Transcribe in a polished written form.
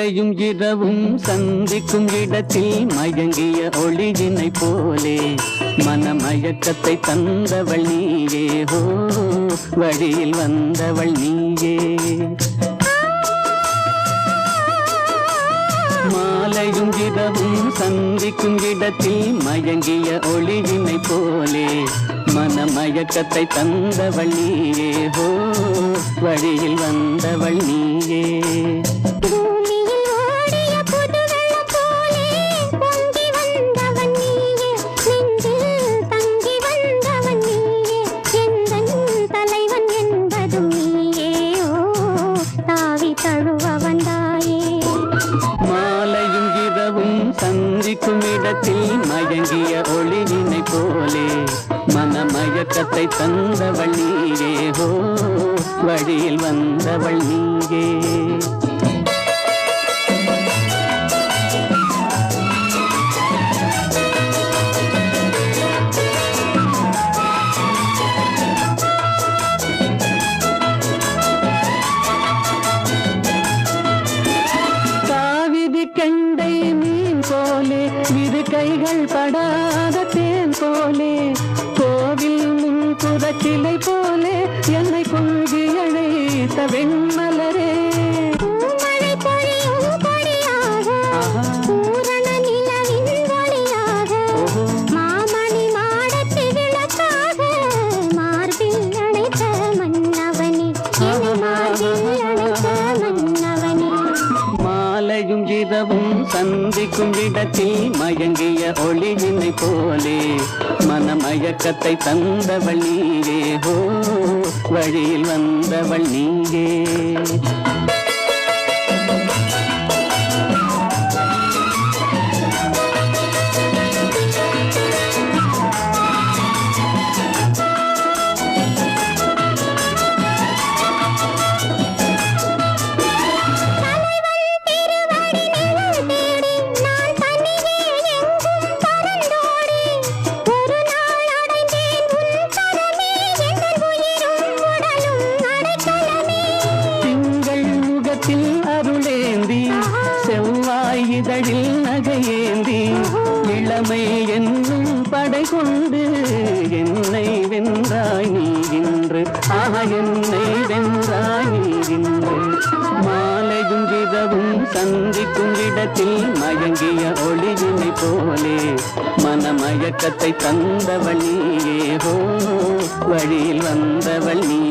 மாலையும் இரவும் சந்திக்கும் இடத்தில் மயங்கிய ஒளியினை போலே மனமயக்கத்தை தந்தவள் நீயே ஹோ வழியில் வந்தவள் நீயே. மாலையும் இரவும் சந்திக்கும் இடத்தில் மயங்கிய ஒளியினை போலே மனமயக்கத்தை தந்தவள் நீயே ஹோ வழியில் வந்தவள் நீயே. மாலையும் இரவும் சந்திக்கும் இடத்தில் மயங்கிய ஒளியினை போலே மனமயக்கத்தை தந்தவள் நீயே ஹோ வழியில் வந்தவள் நீயே. கண்டை மீன் போலே இரு கைகள் படாத தேன் போலே கோவில் முன்புற கிளை போலே என்னை பொங்கி அழைத்த வெண்மலரே. மாலையும் இரவும் சந்திக்கும் இடத்தில் மயங்கிய ஒளியினை போலே மனமயக்கத்தை தந்தவள் நீயே ஹோ வழியில் வந்தவள் நீயே. அருளேந்தி செவ்வாய் இதழில் நகையேந்தி இளமை என்னும் படை கொண்டு என்னை வென்றாய் நீ இன்று என்னை வென்றாய் நீ இன்று. மாலையும் இரவும் சந்திக்கும் இடத்தில் மயங்கிய ஒளியினை போலே மனமயக்கத்தை தந்தவள் நீயே ஹோ வழியில் வந்தவள் நீ.